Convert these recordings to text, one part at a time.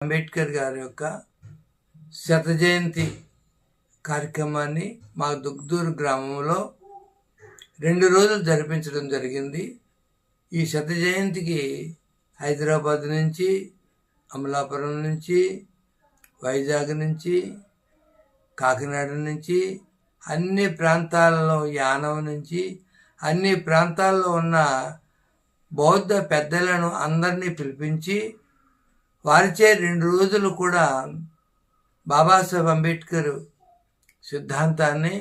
అంబేద్కర్ గారి యొక్క శత జయంతి కార్యక్రమాన్ని మా దుగ్దూరు గ్రామంలో 2 రోజులు జరిపించడం జరిగింది. ఈ శత జయంతికి హైదరాబాద్ నుంచి, అమలాపురం నుంచి, వైజాగ్ నుంచి, కాకినాడ నుంచి, అన్ని ప్రాంతాలలో యానం నుంచి అన్ని ప్రాంతాల్లో ఉన్న బౌద్ధ పెద్దలను అందరినీ పిలిపించి వారిచే 2 రోజులు కూడా బాబాసాహెబ్ అంబేద్కర్ సిద్ధాంతాన్ని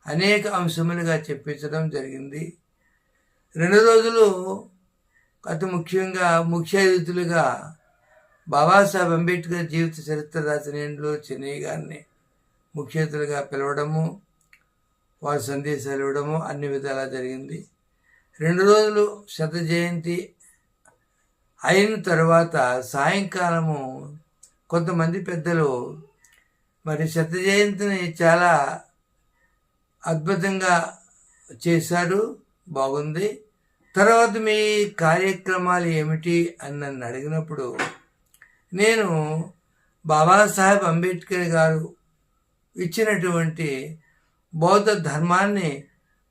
అనేక అంశములుగా చెప్పించడం జరిగింది. 2 రోజులు అతి ముఖ్యంగా ముఖ్య అతిథులుగా బాబాసాహెబ్ అంబేద్కర్ జీవిత చరిత్ర రాసిన చెన్నయ్య గారిని ముఖ్య అతిథులుగా పిలవడము, వారి సందేశాలు ఇవ్వడము అన్ని విధాలా జరిగింది. 2 రోజులు శత జయంతి అయిన తర్వాత సాయంకాలము కొంతమంది పెద్దలు మరి శత జయంతిని చాలా అద్భుతంగా చేశారు, బాగుంది, తర్వాత మీ కార్యక్రమాలు ఏమిటి అని నన్ను అడిగినప్పుడు నేను బాబాసాహెబ్ అంబేద్కర్ గారు ఇచ్చినటువంటి బౌద్ధ ధర్మాన్ని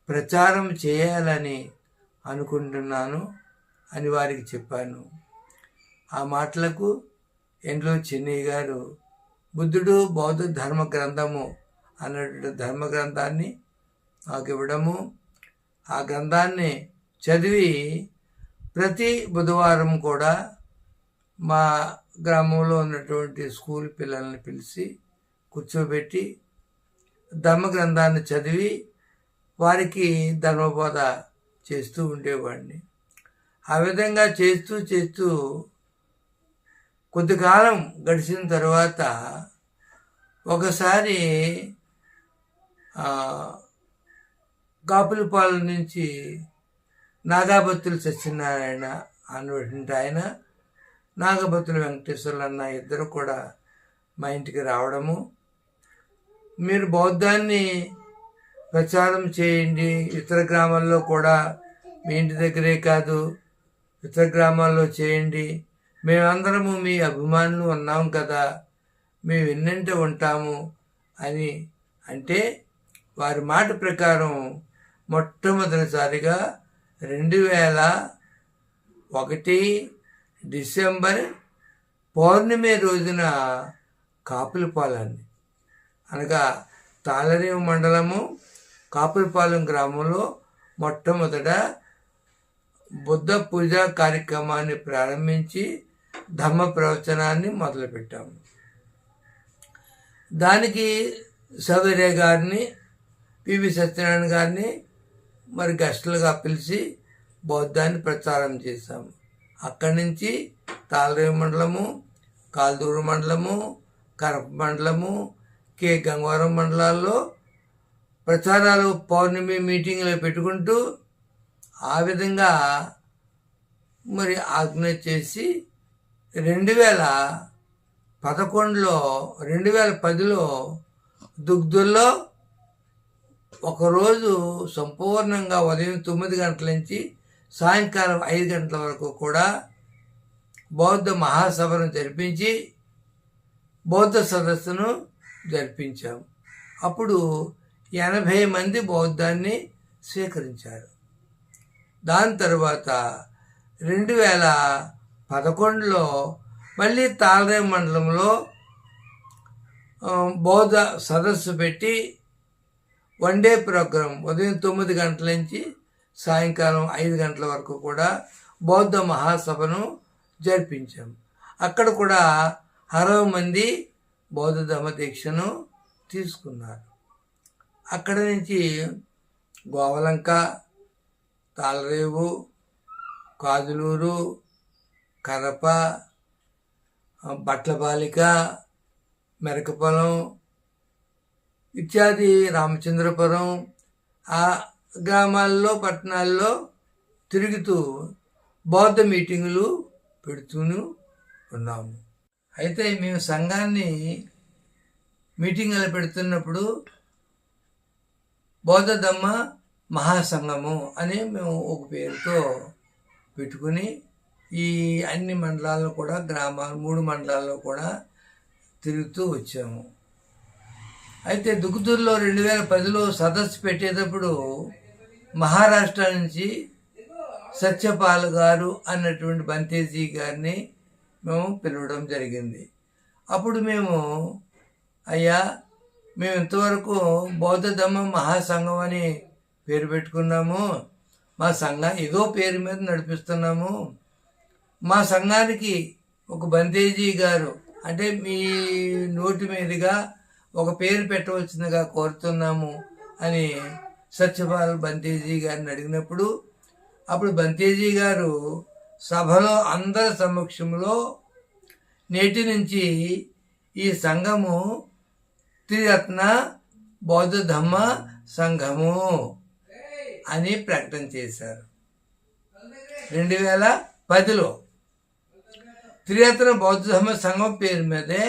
ప్రచారం చేయాలని అనుకుంటున్నాను అని వారికి చెప్పాను. ఆ మాటలకు చెన్నయ్య గారు బుద్ధుడు బౌద్ధ ధర్మ గ్రంథము అన్నటువంటి ధర్మ గ్రంథాన్ని నాకు ఇవ్వడము, ఆ గ్రంథాన్ని చదివి ప్రతి బుధవారం కూడా మా గ్రామంలో ఉన్నటువంటి స్కూల్ పిల్లల్ని పిలిచి కూర్చోబెట్టి ధర్మ గ్రంథాన్ని చదివి వారికి ధర్మబోధ చేస్తూ ఉండేవాడిని. ఆ విధంగా చేస్తూ కొద్దికాలం గడిచిన తర్వాత ఒకసారి కాపులపాలెం నుంచి నాగాబత్తులు సత్యనారాయణ అన్నటువంటి ఆయన, నాగబత్తుల వెంకటేశ్వర్లు అన్న ఇద్దరు కూడా మా ఇంటికి రావడము, మీరు బౌద్ధాన్ని ప్రచారం చేయండి, ఇతర గ్రామాల్లో కూడా, మీ ఇంటి దగ్గరే కాదు ఇతర గ్రామాల్లో చేయండి, మేమందరము మీ అభిమానులు ఉన్నాం కదా, మేము వెన్నంటే ఉంటాము అని అంటే వారి మాట ప్రకారం మొట్టమొదటిసారిగా 2001 డిసెంబర్ పౌర్ణమి రోజున కాపులపాలెన్ని అనగా తాళరేవు మండలము కాపులపాలెం గ్రామంలో మొట్టమొదట బుద్ధ పూజ కార్యక్రమాన్ని ప్రారంభించి ధర్మ ప్రవచనాన్ని మొదలుపెట్టాము. దానికి సవేరే గారిని, పివి సత్యనారాయణ గారిని మరి గెస్టులుగా పిలిచి బౌద్ధాన్ని ప్రచారం చేశాము. అక్కడి నుంచి తాళరేవు మండలము, కాల్దూరు మండలము, కరప మండలము, కే గంగవరం మండలాల్లో ప్రచారాలు పౌర్ణమి మీటింగ్లు పెట్టుకుంటూ ఆ విధంగా మరి ఆజ్ఞ చేసి 2010లో దుగ్దుల్లో ఒకరోజు సంపూర్ణంగా ఉదయం 9 గంటల నుంచి సాయంకాలం 5 గంటల వరకు కూడా బౌద్ధ మహాసభను జరిపించి బౌద్ధ సదస్సును జరిపించాము. అప్పుడు 80 మంది బౌద్ధాన్ని స్వీకరించారు. దాని తర్వాత 2011లో మళ్ళీ తాళరేవు మండలంలో బౌద్ధ సదస్సు పెట్టి 1 డే ప్రోగ్రాం ఉదయం 9 గంటల నుంచి సాయంకాలం 5 గంటల వరకు కూడా బౌద్ధ మహాసభను జరిపించాం. అక్కడ కూడా 60 మంది బౌద్ధ ధర్మ దీక్షను తీసుకున్నారు. అక్కడ నుంచి గోవలంక, తాళరేవు, కాజులూరు, కరప, బట్లబాలిక, మెరకపొలం ఇత్యాది రామచంద్రపురం ఆ గ్రామాల్లో పట్టణాల్లో తిరుగుతూ బౌద్ధ మీటింగులు పెడుతూనే ఉన్నాము. అయితే మేము సంఘాన్ని మీటింగులు పెడుతున్నప్పుడు బౌద్ధ ధమ్మ మహాసంఘము అని మేము ఒక పేరుతో పెట్టుకుని ఈ అన్ని మండలాల్లో కూడా గ్రామాలు 3 మండలాల్లో కూడా తిరుగుతూ వచ్చాము. అయితే దుగ్గుదూరులో 2010లో సదస్సు పెట్టేటప్పుడు మహారాష్ట్ర నుంచి సత్యపాల్ గారు అన్నటువంటి బంతేజీ గారిని మేము పిలవడం జరిగింది. అప్పుడు మేము, అయ్యా, మేము ఇంతవరకు బౌద్ధ ధమ్మ మహాసంఘం అని పేరు పెట్టుకున్నాము, మా సంఘం ఏదో పేరు మీద నడిపిస్తున్నాము, మా సంఘానికి ఒక బంతేజీ గారు అంటే మీ నోటి మీదుగా ఒక పేరు పెట్టవలసిందిగా కోరుతున్నాము అని సత్యపాల్ బంతేజీ గారిని అడిగినప్పుడు, అప్పుడు బంతేజీ గారు సభలో అందరి సమక్షంలో నేటి నుంచి ఈ సంఘము త్రిరత్న బౌద్ధ ధమ్మ సంఘము అని ప్రకటన చేశారు. 2010లో త్రిరత్న బౌద్ధ ధమ్మ సంఘం పేరు మీదే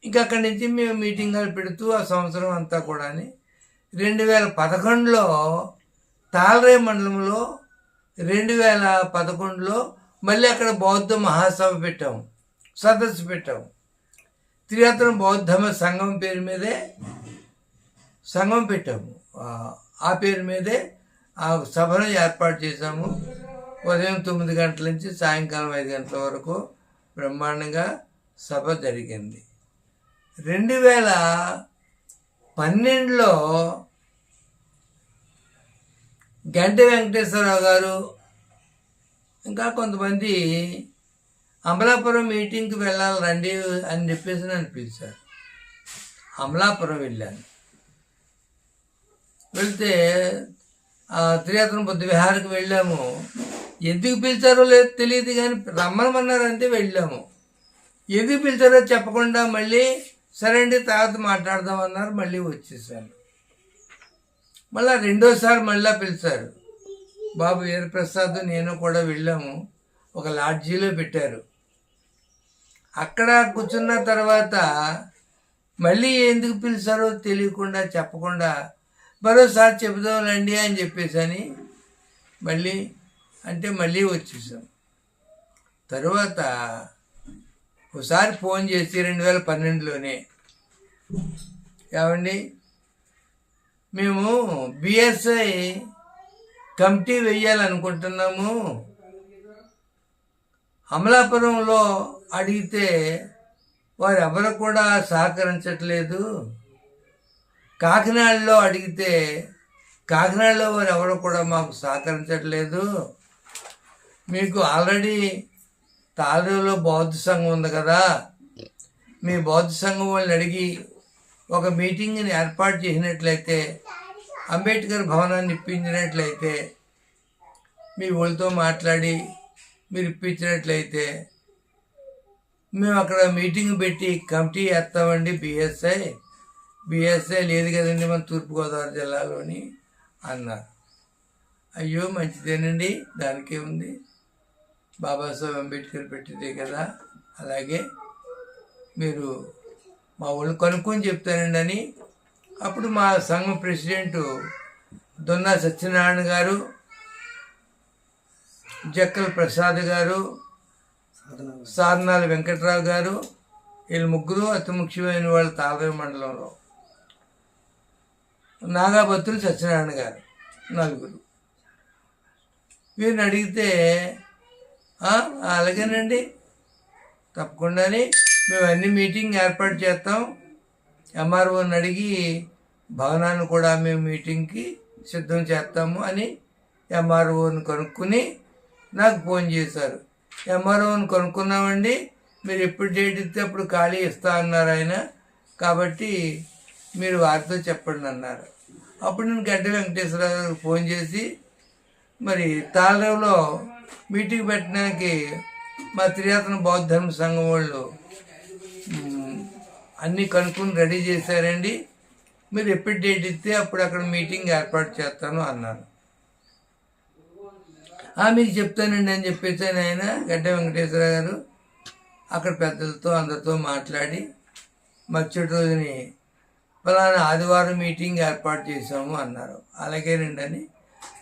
ఇంకా అక్కడి నుంచి మేము మీటింగులు పెడుతూ ఆ సంవత్సరం అంతా కూడా 2011లో తాళరేవు మండలంలో 2011లో మళ్ళీ అక్కడ బౌద్ధ మహాసభ పెట్టాము, సదస్సు పెట్టాము. త్రిరత్న బౌద్ధ ధమ్మ సంఘం పేరు మీదే సంఘం పెట్టాము. ఆ పేరు మీదే ఆ సభను ఏర్పాటు చేశాము. ఉదయం 9 గంటల నుంచి సాయంకాలం 5 గంటల వరకు బ్రహ్మాండంగా సభ జరిగింది. 2012లో గంటి వెంకటేశ్వరరావు గారు ఇంకా కొంతమంది అమలాపురం మీటింగ్కి వెళ్ళాలి రండి అని చెప్పేసి నన్ను పిలిచారు. అమలాపురం వెళ్ళాను. వెళ్తే త్రిరత్న బుద్ధ విహార్కి వెళ్ళాము. ఎందుకు పిలిచారో లేదు తెలియదు కానీ రమ్మనమన్నారంటే వెళ్ళాము. ఎందుకు పిలిచారో చెప్పకుండా మళ్ళీ సరే అండి తర్వాత మాట్లాడదామన్నారు. మళ్ళీ వచ్చేసాను. మళ్ళీ రెండోసారి మళ్ళీ పిలిచారు. బాబు వీరప్రసాద్ నేను కూడా వెళ్ళాము. ఒక లాడ్జీలో పెట్టారు. అక్కడ కూర్చున్న తర్వాత మళ్ళీ ఎందుకు పిలిచారో తెలియకుండా చెప్పకుండా మరోసారి చెబుదాంలేండి అని చెప్పేసి మళ్ళీ వచ్చేసాం. తరువాత ఒకసారి ఫోన్ చేసి 2012లోనే, ఏమండి మేము బిఎస్ఐ కమిటీ వెయ్యాలనుకుంటున్నాము, అమలాపురంలో అడిగితే వారు ఎవరు కూడా సహకరించట్లేదు, కాకినాడలో అడిగితే కాకినాడలో వారు ఎవరు కూడా మాకు సహకరించట్లేదు, మీకు ఆల్రెడీ తాళరేవులో బౌద్ధ సంఘం ఉంది కదా, మీ బౌద్ధ సంఘం వాళ్ళని అడిగి ఒక మీటింగ్ని ఏర్పాటు చేసినట్లయితే, అంబేద్కర్ భవనాన్ని ఇప్పించినట్లయితే, మీ వాళ్ళతో మాట్లాడి మీరు ఇప్పించినట్లయితే మేము అక్కడ మీటింగ్ పెట్టి కమిటీ వేస్తామండి. బిఎస్ఐ లేదు కదండి మన తూర్పుగోదావరి జిల్లాలోని అన్నారు. అయ్యో మంచిదేనండి, దానికే ఉంది, బాబాసాహెబ్ అంబేద్కర్ పెట్టిందే కదా, అలాగే మీరు మా వాళ్ళు కనుక్కొని చెప్తానండి అని. అప్పుడు మా సంఘం ప్రెసిడెంట్ దొన్నా సత్యనారాయణ గారు, జక్కల ప్రసాద్ గారు, సాధనాల వెంకట్రావు గారు, వీళ్ళు ముగ్గురు అతి ముఖ్యమైన వాళ్ళు తాళరేవు మండలంలో. నాగాబత్తులు సత్యనారాయణ గారు, నలుగురు. వీరిని అడిగితే అలాగేనండి తప్పకుండానే మేము అన్ని మీటింగ్ ఏర్పాటు చేస్తాం, ఎంఆర్ఓని అడిగి భవనాన్ని కూడా మేము మీటింగ్కి సిద్ధం చేస్తాము అని ఎంఆర్ఓని కనుక్కుని నాకు ఫోన్ చేశారు. ఎంఆర్ఓని కనుక్కున్నామండి, మీరు ఎప్పుడు డేట్ ఇస్తే అప్పుడు ఖాళీ ఇస్తా అన్నారు ఆయన, కాబట్టి మీరు వారితో చెప్పండి అన్నారు. అప్పుడు నేను గంటి వెంకటేశ్వరరావు గారికి ఫోన్ చేసి మరి తాళరేవులో మీటింగ్ పెట్టడానికి మా త్రిరత్న బౌద్ధ ధర్మ సంఘం వాళ్ళు అన్నీ కనుక్కొని రెడీ చేశారండి, మీరు ఎప్పుడు డేట్ ఇస్తే అప్పుడు అక్కడ మీటింగ్ ఏర్పాటు చేస్తాను అన్నాను. మీకు చెప్తానండి అని చెప్పేసి ఆయన గడ్డ వెంకటేశ్వర గారు అక్కడ పెద్దలతో అందరితో మాట్లాడి మరుసటి రోజుని ఫలానా ఆదివారం మీటింగ్ ఏర్పాటు చేసాము అన్నారు. అలాగేనండి అని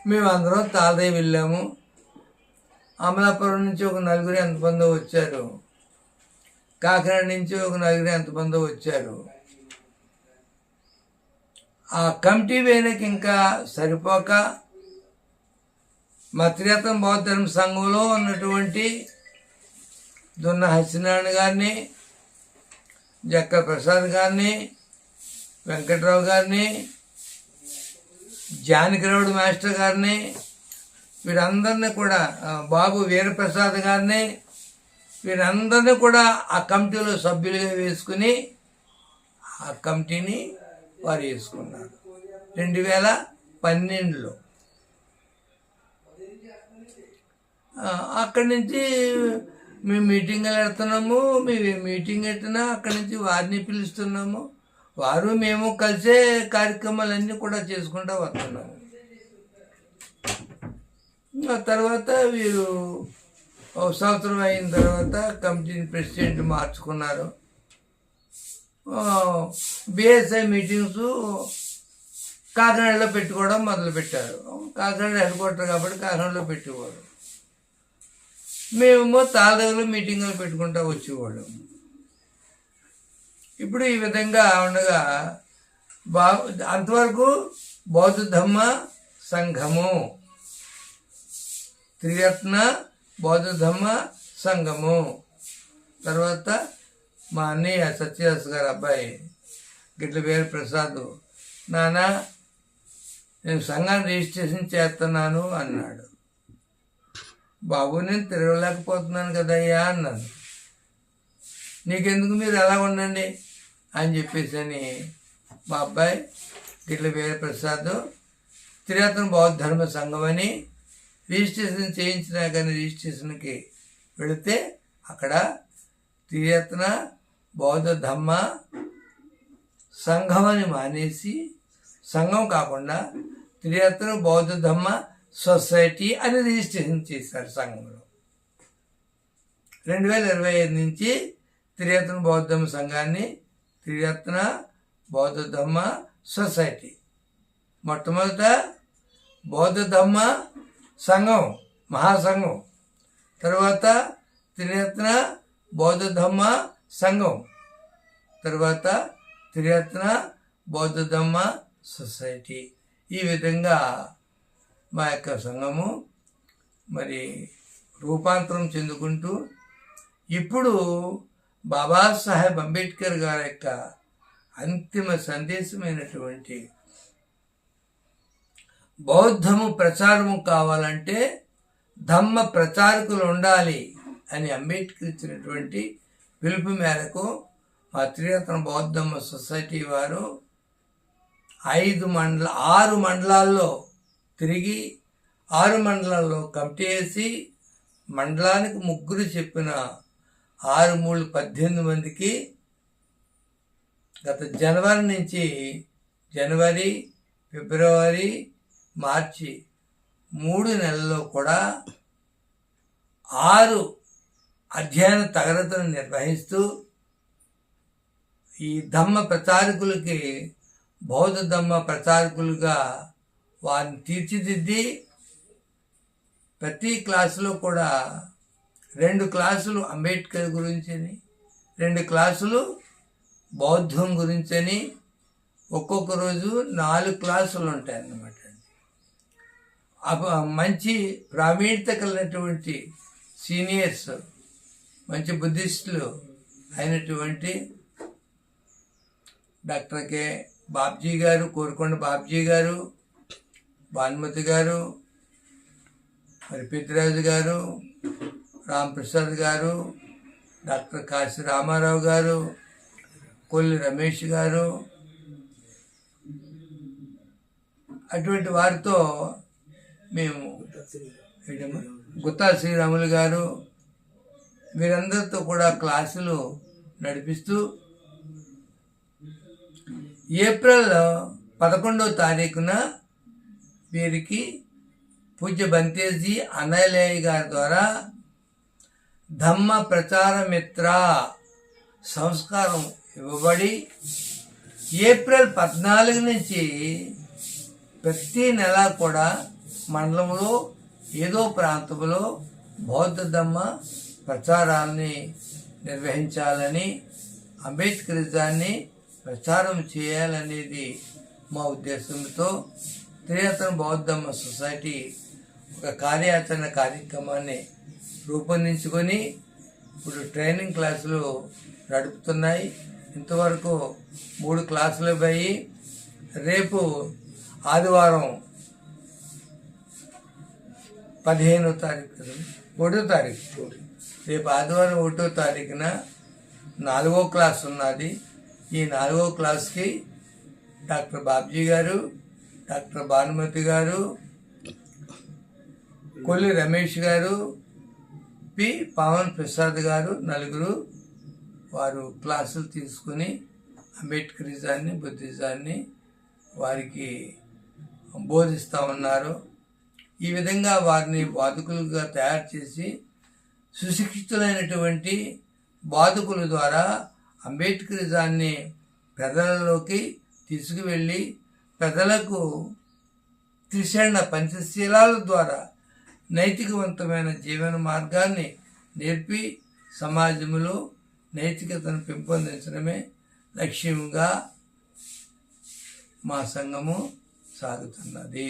మేము అందరం తాళరేవు వెళ్ళాము. అమలాపురం నుంచి ఒక నలుగురు ఎంతమందో వచ్చారు, కాకినాడ నుంచి ఒక నలుగురు ఎంతమందో వచ్చారు. ఆ కమిటీ వేయడానికి ఇంకా సరిపోక మా త్రిరత్న బౌద్ధ ధర్మ సంఘంలో ఉన్నటువంటి దున్న హసినారాయణ గారిని, జక్క ప్రసాద్ గారిని, వెంకట్రావు గారిని, జానకిరావుడు మాస్టర్ గారిని, వీరందరినీ కూడా బాబు వీరప్రసాద్ గారిని, వీరందరినీ కూడా ఆ కమిటీలో సభ్యులుగా వేసుకుని ఆ కమిటీని వారు వేసుకున్నారు 2012లో. అక్కడి నుంచి మేము మీటింగ్లు పెడుతున్నాము. మీటింగ్ పెట్టినా అక్కడి నుంచి వారిని పిలుస్తున్నాము. వారు మేము కలిసే కార్యక్రమాలన్నీ కూడా చేసుకుంటూ వస్తున్నాము. ఆ తర్వాత వీరు ఒక సంవత్సరం అయిన తర్వాత కమిటీని ప్రెసిడెంట్ మార్చుకున్నారు. బిఎస్ఐ మీటింగ్స్ కాకినాడలో పెట్టుకోవడం మొదలుపెట్టారు. కాకినాడ హెడ్ క్వార్టర్ కాబట్టి కాకినాడలో పెట్టేవాడు. మేమేమో తాళదగలో మీటింగులు పెట్టుకుంటూ వచ్చేవాళ్ళం. ఇప్పుడు ఈ విధంగా ఉండగా అంతవరకు బౌద్ధ ధమ్మ సంఘము, త్రిరత్న బౌద్ధ ధమ్మ సంఘము. తర్వాత మా అన్నయ్య సత్యదాస్ గారు అబ్బాయి గిట్ల వీర ప్రసాద్, నాన్న నేను సంఘాన్ని రిజిస్ట్రేషన్ చేస్తున్నాను అన్నాడు. బాబు నేను తిరగలేకపోతున్నాను కదయ్యా అన్నాను. నీకెందుకు, మీరు ఎలా ఉండండి అని చెప్పేసి అని మా అబ్బాయి గిట్ల వీర ప్రసాద్ త్రిరత్న బౌద్ధ ధర్మ సంఘం అని రిజిస్ట్రేషన్ చేయించినా కానీ రిజిస్ట్రేషన్కి వెళితే అక్కడ త్రిరత్న బౌద్ధ ధమ్మ సంఘం అని మానేసి, సంఘం కాకుండా త్రిరత్న బౌద్ధ ధమ్మ సొసైటీ అని రిజిస్ట్రేషన్ చేశారు సంఘంలో. 2025 నుంచి త్రిరత్న బౌద్ధ ధమ్మ సంఘాన్ని త్రిరత్న బౌద్ధ ధమ్మ సొసైటీ, మొట్టమొదట బౌద్ధ ధమ్మ సంఘం మహాసంఘం, తర్వాత త్రిరత్న బౌద్ధ ధమ్మ సంఘం, తర్వాత త్రిరత్న బౌద్ధ ధమ్మ సొసైటీ. ఈ విధంగా మా యొక్క సంఘము మరి రూపాంతరం చెందుకుంటూ ఇప్పుడు బాబాసాహెబ్ అంబేద్కర్ గారి యొక్క అంతిమ సందేశమైనటువంటి బౌద్ధము ప్రచారము కావాలంటే ధమ్మ ప్రచారకులు ఉండాలి అని అంబేద్కర్ ఇచ్చినటువంటి పిలుపు మేరకు మా త్రిరత్న బౌద్ధ ధమ్మ సొసైటీ వారు 6 మండలాల్లో తిరిగి 6 మండలాల్లో కమిటీ వేసి మండలానికి 3 చెప్పిన 6 3 18 మందికి గత జనవరి నుంచి జనవరి, ఫిబ్రవరి, మార్చి 3 నెలల్లో కూడా 6 అధ్యయన తరగతులను నిర్వహిస్తూ ఈ ధమ్మ ప్రచారకులకి బౌద్ధ ధమ్మ ప్రచారకులుగా వారిని తీర్చిదిద్ది ప్రతి క్లాసులో కూడా 2 క్లాసులు అంబేద్కర్ గురించని, 2 క్లాసులు బౌద్ధం గురించని, ఒక్కొక్క రోజు 4 క్లాసులు ఉంటాయి అన్నమాట. మంచి ప్రావీణ్యత కలిగినటువంటి సీనియర్స్, మంచి బుద్ధిస్టులు అయినటువంటి డాక్టర్ కె బాబ్జీ గారు, కోరుకొండ బాబ్జీ గారు, భానుమతి గారు, మరి పెద్దిరాజు గారు, రాంప్రసాద్ గారు, డాక్టర్ కాశీ రామారావు గారు, కొల్లి రమేష్ గారు, అటువంటి వారితో మేము గుత్తా శ్రీరాములు గారు, వీరందరితో కూడా క్లాసులు నడిపిస్తూ ఏప్రిల్ 11వ తారీఖున వీరికి పూజ్య బంతేజీ అన్నయ్య గారి ద్వారా ధమ్మ ప్రచార మిత్ర సంస్కారం ఇవ్వబడి ఏప్రిల్ 14 నుంచి ప్రతి నెల కూడా మండలంలో ఏదో ప్రాంతంలో బౌద్ధ ధమ్మ ప్రచారాన్ని నిర్వహించాలని, అంబేద్కరిజాన్ని ప్రచారం చేయాలనేది మా ఉద్దేశంతో త్రిరత్న బౌద్ధ ధమ్మ సొసైటీ ఒక కార్యాచరణ కార్యక్రమాన్ని రూపొందించుకొని ఇప్పుడు ట్రైనింగ్ క్లాసులు నడుపుతున్నాయి. ఇంతవరకు 3 క్లాసులు పోయి రేపు ఆదివారం 15వ తారీఖు 1వ తారీఖు రేపు ఆదివారం 1వ తారీఖున 4వ క్లాస్ ఉన్నది. ఈ 4వ క్లాస్కి డాక్టర్ బాబ్జీ గారు, డాక్టర్ భానుమతి గారు, కొల్లి రమేష్ గారు, పి పవన్ ప్రసాద్ గారు నలుగురు వారు క్లాసులు తీసుకుని అంబేద్కరిజాన్ని, బుద్ధిజాన్ని వారికి బోధిస్తూ ఉన్నారు. ఈ విధంగా వారిని బాధకులుగా తయారు చేసి సుశిక్షితులైనటువంటి బాధకుల ద్వారా అంబేద్కరిజాన్ని ప్రజలలోకి తీసుకువెళ్ళి ప్రజలకు త్రిశరణ పంచశీలాల ద్వారా నైతికవంతమైన జీవన మార్గాన్ని నేర్పి సమాజంలో నైతికతను పెంపొందించడమే లక్ష్యంగా మా సంఘము సాగుతున్నది.